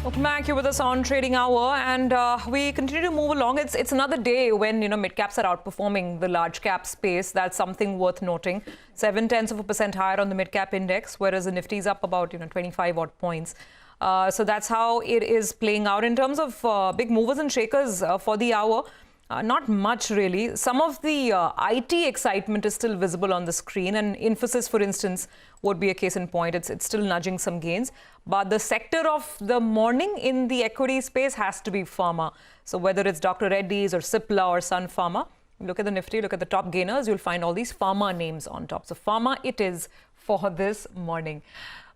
Welcome back. You're with us on Trading Hour, and we continue to move along. It's another day when mid caps are outperforming the large cap space. That's something worth noting. 0.7% higher on the mid cap index, whereas the Nifty is up about 25 odd points. So that's how it is playing out in terms of big movers and shakers for the hour. Not much, really. Some of the IT excitement is still visible on the screen, and Infosys, for instance, would be a case in point. It's still nudging some gains. But the sector of the morning in the equity space has to be pharma. So whether it's Dr. Reddy's or Cipla or Sun Pharma, look at the Nifty, look at the top gainers, you'll find all these pharma names on top. So pharma it is for this morning.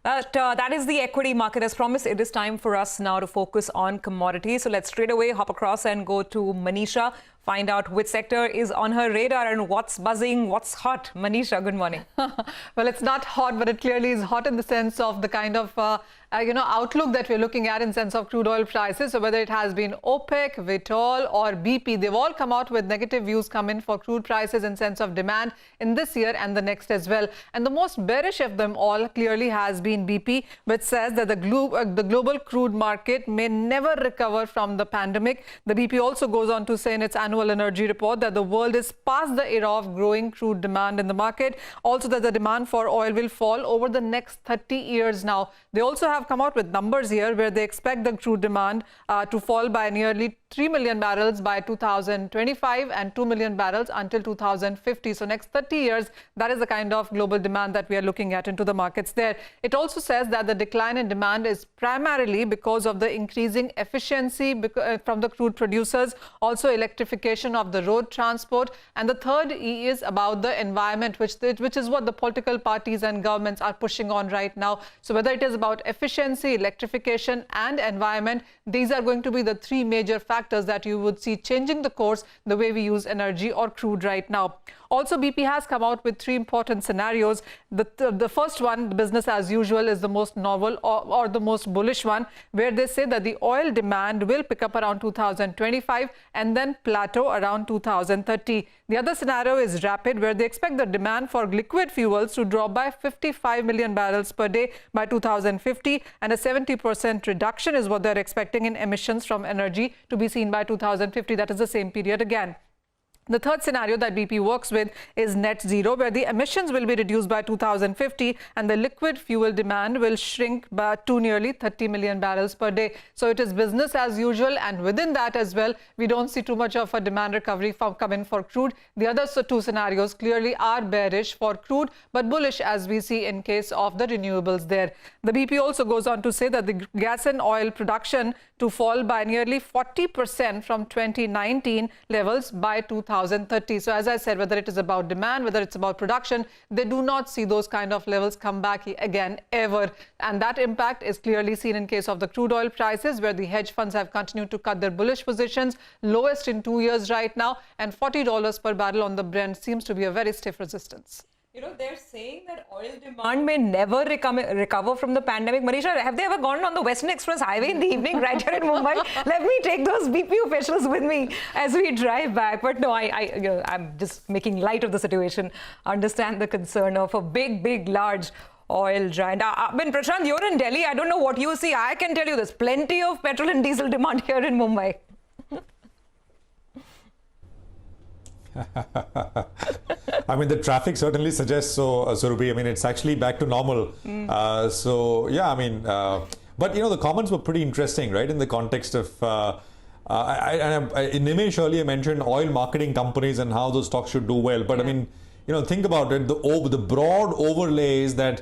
That is the equity market. As promised, it is time for us now to focus on commodities. So let's straight away hop across and go to Manisha, find out which sector is on her radar and what's buzzing, what's hot. Manisha, good morning. Well, it's not hot, but it clearly is hot in the sense of the kind of outlook that we're looking at in sense of crude oil prices. So whether it has been OPEC, Vitol or BP, they've all come out with negative views come in for crude prices in sense of demand in this year and the next as well. And the most bearish of them all clearly has been BP, which says that the global crude market may never recover from the pandemic. The BP also goes on to say in its annual energy report that the world is past the era of growing crude demand in the market. Also that the demand for oil will fall over the next 30 years now. They also have come out with numbers here where they expect the crude demand to fall by nearly 3 million barrels by 2025 and 2 million barrels until 2050. So next 30 years, that is the kind of global demand that we are looking at into the markets there. It also says that the decline in demand is primarily because of the increasing efficiency from the crude producers, also electrification of the road transport. And the third E is about the environment, which is what the political parties and governments are pushing on right now. So whether it is about efficiency, electrification and environment, these are going to be the three major factors that you would see changing the course the way we use energy or crude right now. Also, BP has come out with three important scenarios. The first one, the business as usual, is the most novel or the most bullish one, where they say that the oil demand will pick up around 2025 and then plateau around 2030. The other scenario is rapid, where they expect the demand for liquid fuels to drop by 55 million barrels per day by 2050, and a 70% reduction is what they're expecting in emissions from energy to be seen by 2050. That is the same period again. The third scenario that BP works with is net zero, where the emissions will be reduced by 2050 and the liquid fuel demand will shrink by to nearly 30 million barrels per day. So it is business as usual, and within that as well, we don't see too much of a demand recovery coming for crude. The other two scenarios clearly are bearish for crude, but bullish as we see in case of the renewables there. The BP also goes on to say that the gas and oil production to fall by nearly 40% from 2019 levels by 2030. So as I said, whether it is about demand, whether it's about production, they do not see those kind of levels come back again ever. And that impact is clearly seen in case of the crude oil prices, where the hedge funds have continued to cut their bullish positions, lowest in 2 years right now, and $40 per barrel on the Brent seems to be a very stiff resistance. They're saying that oil demand may never recover from the pandemic. Manisha, have they ever gone on the Western Express Highway in the evening right here in Mumbai? Let me take those BP officials with me as we drive back. But no, I'm just making light of the situation. Understand the concern of a big, large oil giant. Prashant, you're in Delhi. I don't know what you see. I can tell you there's plenty of petrol and diesel demand here in Mumbai. I mean, the traffic certainly suggests so, Surabhi. I mean, it's actually back to normal. So, yeah, I mean, but, the comments were pretty interesting, right, in the context of, Nimesh earlier mentioned oil marketing companies and how those stocks should do well. But, I mean, think about it. The broad overlay is that,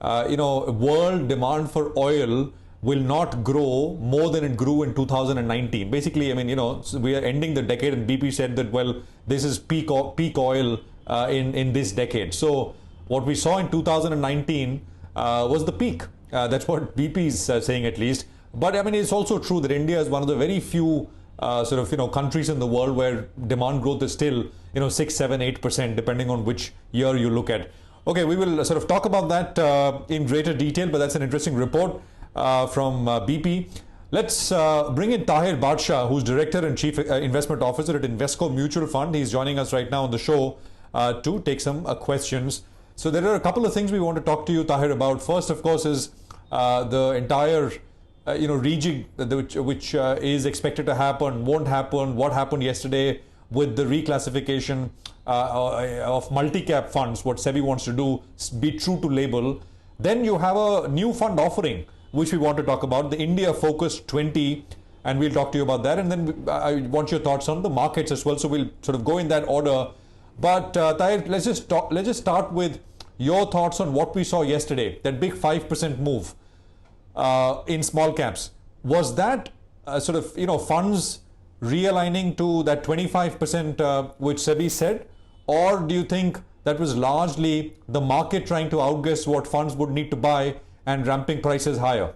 world demand for oil will not grow more than it grew in 2019. Basically, I mean, so we are ending the decade, and BP said that, well, this is peak oil in this decade. So what we saw in 2019 was the peak. That's what BP is saying, at least. But I mean, it's also true that India is one of the very few countries in the world where demand growth is still 6, 7, 8%, depending on which year you look at. Okay, we will sort of talk about that in greater detail, but that's an interesting report from BP. Let's bring in Tahir Badshah, who's Director and Chief Investment Officer at Invesco Mutual Fund. He's joining us right now on the show to take some questions. So there are a couple of things we want to talk to you, Tahir, about. First, of course, is the entire rejig which is expected to happen, won't happen, what happened yesterday with the reclassification of multi-cap funds, what SEBI wants to do, be true to label. Then you have a new fund offering, which we want to talk about, the India Focus 20, and we'll talk to you about that. And then I want your thoughts on the markets as well. So we'll sort of go in that order. But Tahir, let's just start with your thoughts on what we saw yesterday, that big 5% move in small caps. Was that sort of funds realigning to that 25% which SEBI said, or do you think that was largely the market trying to outguess what funds would need to buy and ramping prices higher?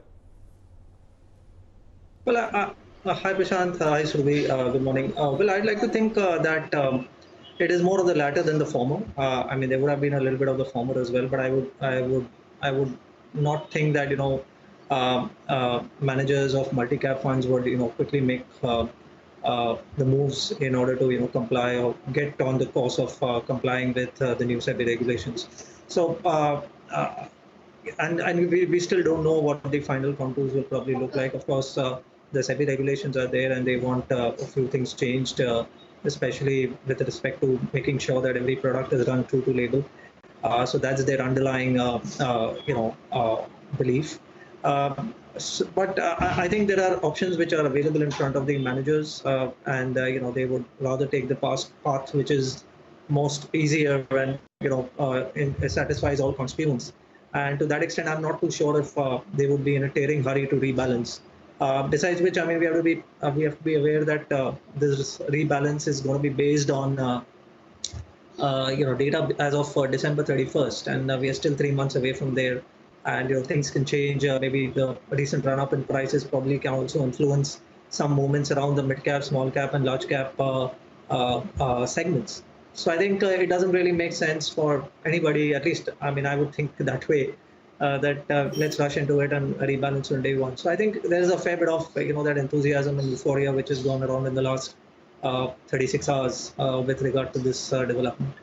Well, hi Prashant, hi Surabhi, good morning. Well, I'd like to think that it is more of the latter than the former. I mean, there would have been a little bit of the former as well, but I would not think that managers of multi-cap funds would quickly make the moves in order to comply or get on the course of complying with the new SEBI regulations. So and we still don't know what the final contours will probably look like. Of course, the SEBI regulations are there, and they want a few things changed, especially with respect to making sure that every product is run true to label. So that's their underlying belief. But I think there are options which are available in front of the managers, and they would rather take the path which is most easier and it satisfies all constituents. And to that extent, I'm not too sure if they would be in a tearing hurry to rebalance. Besides which, I mean, we have to be aware that this rebalance is going to be based on data as of December 31st, and we are still 3 months away from there. And things can change. Maybe the recent run-up in prices probably can also influence some movements around the mid-cap, small-cap, and large-cap segments. So I think it doesn't really make sense for anybody. At least, I mean, I would think that way. That let's rush into it and rebalance on day one. So I think there is a fair bit of that enthusiasm and euphoria which has gone around in the last 36 hours with regard to this development.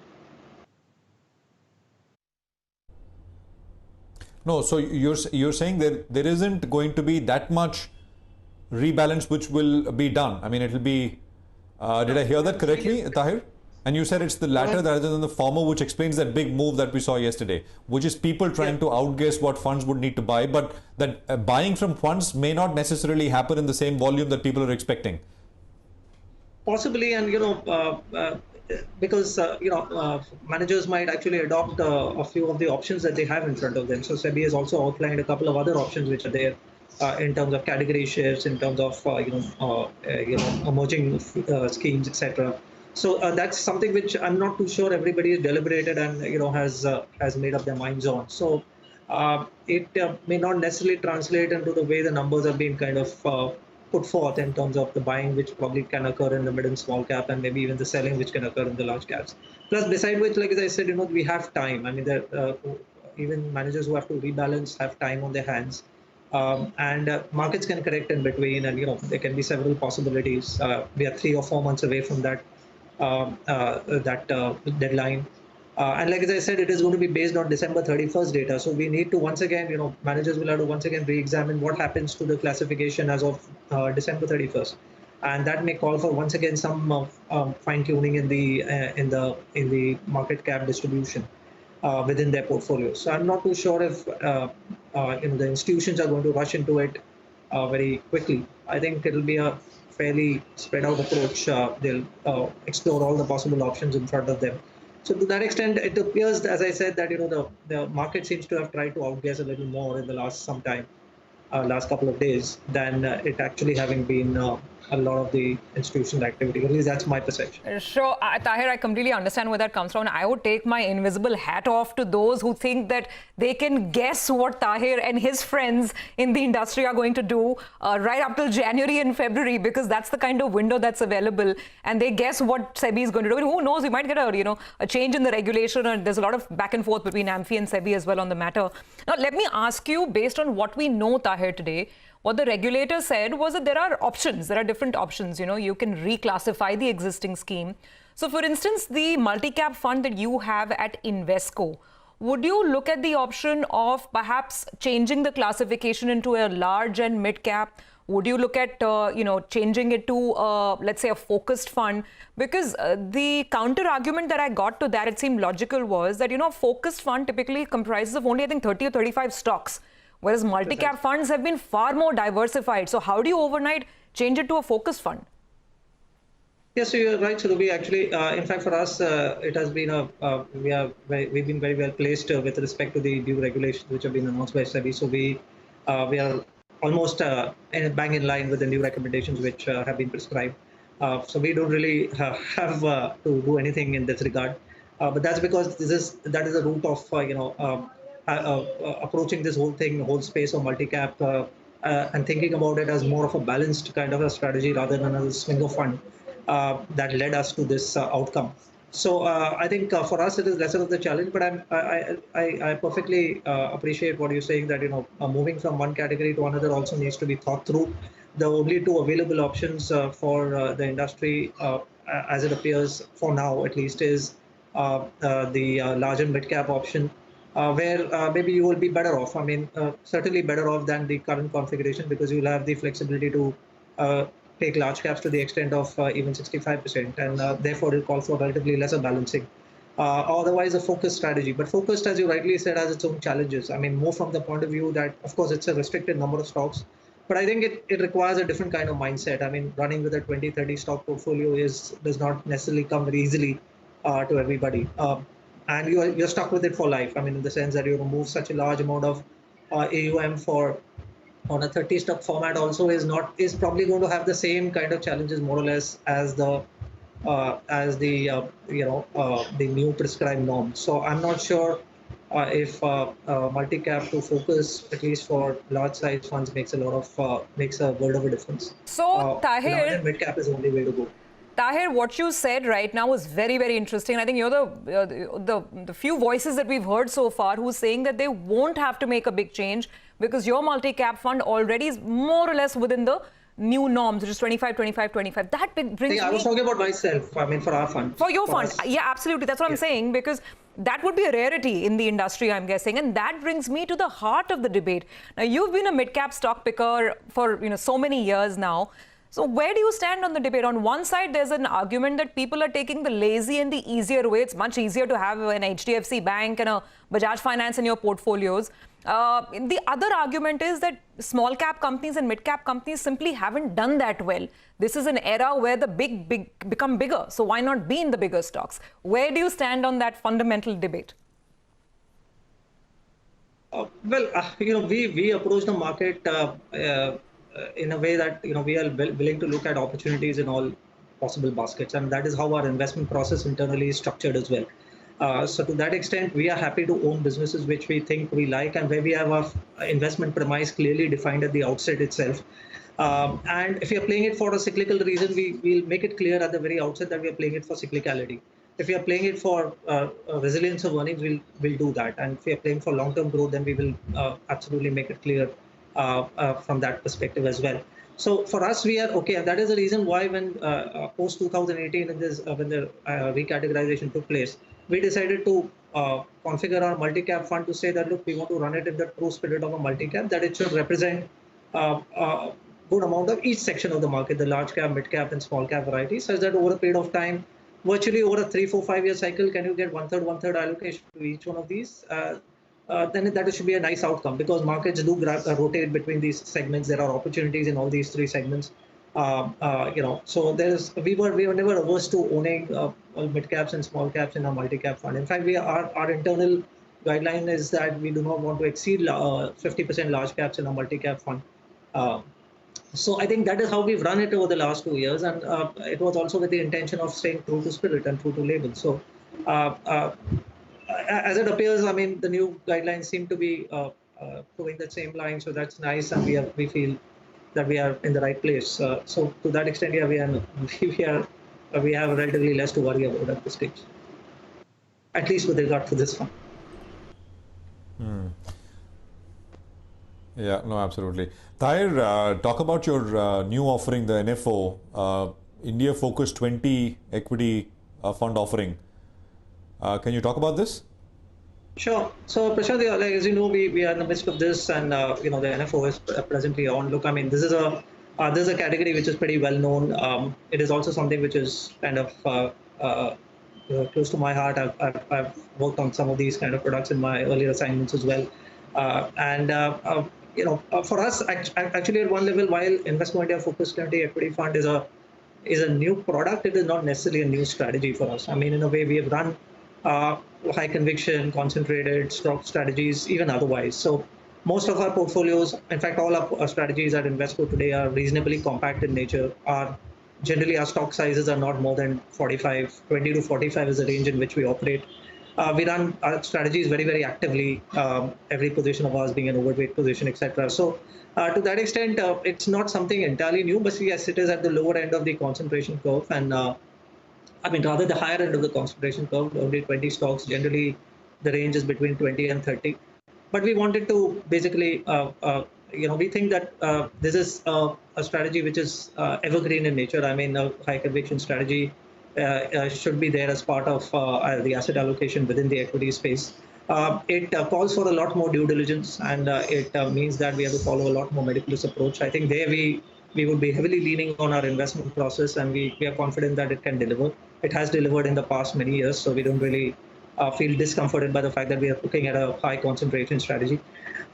No, so you're saying that there isn't going to be that much rebalance which will be done. I mean, it'll be. Did I hear that correctly, Tahir? And you said it's the latter rather than the former, which explains that big move that we saw yesterday, which is people trying to outguess what funds would need to buy, but that buying from funds may not necessarily happen in the same volume that people are expecting. Possibly, and because managers might actually adopt a few of the options that they have in front of them. So SEBI has also outlined a couple of other options which are there in terms of category shares, in terms of emerging schemes, etc. So that's something which I'm not too sure everybody is deliberated and has made up their minds on. So it may not necessarily translate into the way the numbers are being kind of put forth in terms of the buying, which probably can occur in the mid and small cap, and maybe even the selling, which can occur in the large caps. Plus, beside which, like as I said, we have time. I mean, even managers who have to rebalance have time on their hands, and markets can correct in between, and there can be several possibilities. We are 3 or 4 months away from that deadline. And like as I said, it is going to be based on December 31st data. So we need to once again, managers will have to once again re-examine what happens to the classification as of December 31st. And that may call for once again some fine-tuning in the market cap distribution within their portfolio. So I'm not too sure if the institutions are going to rush into it very quickly. I think it'll be a fairly spread out approach. They'll explore all the possible options in front of them. So to that extent, it appears, as I said, that the market seems to have tried to outguess a little more in the last couple of days than it actually having been a lot of the institutional activity. At least that's my perception. Sure, Tahir, I completely understand where that comes from. I would take my invisible hat off to those who think that they can guess what Tahir and his friends in the industry are going to do right up till January and February, because that's the kind of window that's available, and they guess what SEBI is going to do. And who knows, we might get a change in the regulation, and there's a lot of back and forth between AMFI and SEBI as well on the matter. Now, let me ask you, based on what we know, Tahir, today, what the regulator said was that there are options, there are different options. You can reclassify the existing scheme. So, for instance, the multi-cap fund that you have at Invesco, would you look at the option of perhaps changing the classification into a large and mid cap? Would you look at, changing it to, let's say, a focused fund? Because the counter argument that I got to that, it seemed logical, was that, a focused fund typically comprises of only, I think, 30 or 35 stocks, whereas multi-cap funds have been far more diversified. So how do you overnight change it to a focused fund? Yes, so you're right, Surabhi. Actually, in fact, for us, it has been we've been very well placed with respect to the new regulations which have been announced by SEBI. So we are almost bang in line with the new recommendations which have been prescribed. So we don't really have to do anything in this regard. But that's because that is a route of approaching this whole space of multi-cap and thinking about it as more of a balanced kind of a strategy rather than as a swinger fund that led us to this outcome. So I think for us it is lesser of the challenge, but I perfectly appreciate what you're saying, that moving from one category to another also needs to be thought through. The only two available options for the industry, as it appears for now at least, is the large and mid cap option, where maybe you will be better off. I mean, certainly better off than the current configuration, because you'll have the flexibility to take large caps to the extent of even 65%, and therefore it calls for relatively lesser balancing. Otherwise, a focused strategy. But focused, as you rightly said, has its own challenges. I mean, more from the point of view that, of course, it's a restricted number of stocks, but I think it requires a different kind of mindset. I mean, running with a 20-30 stock portfolio does not necessarily come very easily to everybody. And you're stuck with it for life. I mean, in the sense that you remove such a large amount of AUM on a 30 stock format also is probably going to have the same kind of challenges more or less as the new prescribed norm. So I'm not sure if multi-cap to focus, at least for large size funds, makes a world of a difference. So Tahir, mid-cap is the only way to go. Tahir, what you said right now is very, very interesting. I think you're the few voices that we've heard so far who's saying that they won't have to make a big change because your multi-cap fund already is more or less within the new norms, which is 25, 25, 25. That brings I was talking about myself. I mean, for our fund. For your fund. Us. Yeah, absolutely. That's what I'm saying, because that would be a rarity in the industry, I'm guessing. And that brings me to the heart of the debate. Now, you've been a mid-cap stock picker for so many years now. So where do you stand on the debate? On one side, there's an argument that people are taking the lazy and the easier way. It's much easier to have an HDFC Bank and a Bajaj Finance in your portfolios. The other argument is that small cap companies and mid cap companies simply haven't done that well. This is an era where the big become bigger. So why not be in the bigger stocks? Where do you stand on that fundamental debate? We approach the market in a way that we are willing to look at opportunities in all possible baskets, and that is how our investment process internally is structured as well. So to that extent, we are happy to own businesses which we think we like and where we have our investment premise clearly defined at the outset itself. And if we are playing it for a cyclical reason, we'll make it clear at the very outset that we are playing it for cyclicality. If we are playing it for resilience of earnings, we'll do that. And if we are playing for long-term growth, then we will absolutely make it clear from that perspective as well. So for us, we are okay, and that is the reason why when post 2018, when the recategorization took place, we decided to configure our multi-cap fund to say that, look, we want to run it in the true spirit of a multi-cap, that it should represent a good amount of each section of the market, the large cap, mid cap, and small cap variety, such that over a period of time, virtually over a 3, 4, 5 year cycle, can you get one-third allocation to each one of these? Then that should be a nice outcome, because markets do rotate between these segments. There are opportunities in all these three segments. So we were never averse to owning mid caps and small caps in our multi-cap fund. In fact, our internal guideline is that we do not want to exceed 50% large caps in our multi-cap fund. So I think that is how we've run it over the last 2 years, and it was also with the intention of staying true to spirit and true to label. So as it appears, I mean, the new guidelines seem to be proving that same line, so that's nice, and we feel that we are in the right place. So to that extent, yeah, we have relatively less to worry about at this stage, at least with regard to this one. Yeah, no, absolutely. Tahir, talk about your new offering, the NFO, India Focus 20 Equity Fund offering. Can you talk about this? Sure. So, Prashant, yeah, like, as you know, we are in the midst of this, and the NFO is presently on. Look, I mean, this is a category which is pretty well known. It is also something which is kind of close to my heart. I've worked on some of these kind of products in my earlier assignments as well. For us, actually, at one level, while Invesco India Focus 20 Equity Fund is a new product, it is not necessarily a new strategy for us. I mean, in a way, we have run high conviction, concentrated stock strategies, even otherwise. So most of our portfolios, in fact, all our strategies at Invesco today are reasonably compact in nature. Generally, our stock sizes are not more than 45, 20 to 45 is the range in which we operate. We run our strategies very, very actively, every position of ours being an overweight position, etc. So to that extent, it's not something entirely new, but yes, it is at the lower end of the concentration curve. And rather the higher end of the concentration curve, only 20 stocks. Generally, the range is between 20 and 30. But we wanted to basically, we think that this is a strategy which is evergreen in nature. I mean, a high conviction strategy should be there as part of the asset allocation within the equity space. It calls for a lot more due diligence, and it means that we have to follow a lot more meticulous approach. I think there we would be heavily leaning on our investment process, and we are confident that it can deliver. It has delivered in the past many years, so we don't really feel discomforted by the fact that we are looking at a high concentration strategy.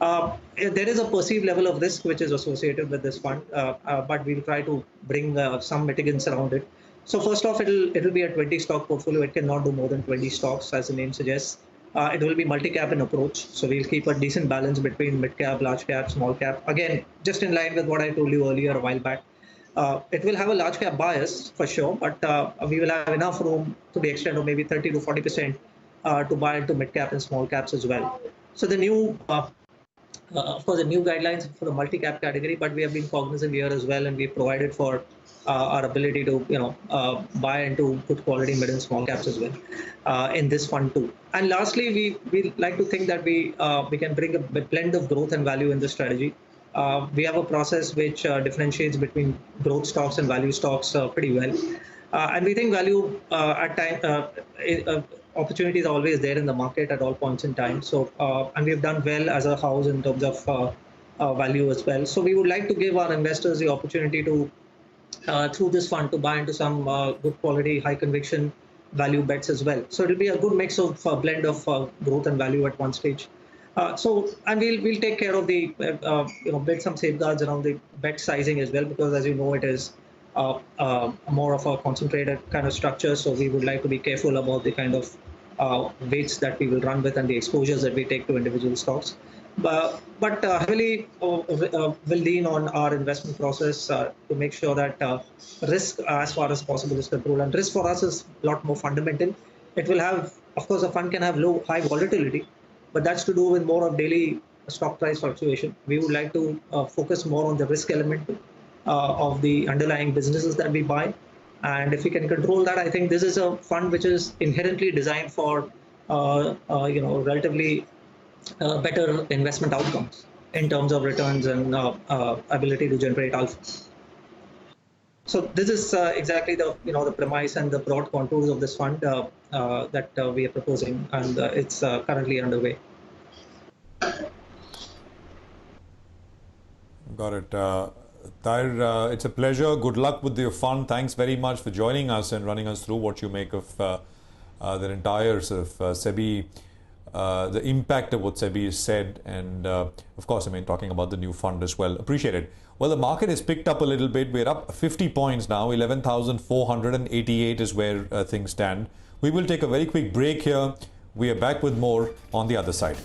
There is a perceived level of risk which is associated with this fund, but we'll try to bring some mitigants around it. So first off, it'll be a 20 stock portfolio. It cannot do more than 20 stocks, as the name suggests. It will be multi-cap in approach. So we'll keep a decent balance between mid-cap, large-cap, small-cap. Again, just in line with what I told you earlier a while back. It will have a large-cap bias for sure, but we will have enough room to the extent of maybe 30 to 40% to buy into mid-cap and small caps as well. So the new, of course, the new guidelines for the multi-cap category, but we have been cognizant here as well, and we provided for our ability to buy into good quality mid and small caps as well in this fund too. And lastly, we like to think that we can bring a blend of growth and value in this strategy. We have a process which differentiates between growth stocks and value stocks pretty well, and we think value at time opportunity is always there in the market at all points in time. So and we've done well as a house in terms of value as well. So we would like to give our investors the opportunity to through this fund to buy into some good quality, high conviction value bets as well. So it'll be a good mix of blend of growth and value at one stage. And we'll take care of the build some safeguards around the bet sizing as well, because as you know, it is more of a concentrated kind of structure. So we would like to be careful about the kind of weights that we will run with and the exposures that we take to individual stocks. But heavily will lean on our investment process to make sure that risk as far as possible is controlled. And risk for us is a lot more fundamental. It will have, of course, a fund can have high volatility, but that's to do with more of daily stock price fluctuation. We would like to focus more on the risk element of the underlying businesses that we buy. And if we can control that, I think this is a fund which is inherently designed for relatively better investment outcomes in terms of returns and ability to generate alpha. So this is exactly the the premise and the broad contours of this fund that we are proposing, and it's currently underway. Got it. Tahir, it's a pleasure. Good luck with your fund. Thanks very much for joining us and running us through what you make of the entire sort of SEBI, the impact of what SEBI has said, and of course, I mean, talking about the new fund as well. Appreciate it. Well, the market has picked up a little bit. We're up 50 points now. 11,488 is where things stand. We will take a very quick break here. We are back with more on the other side.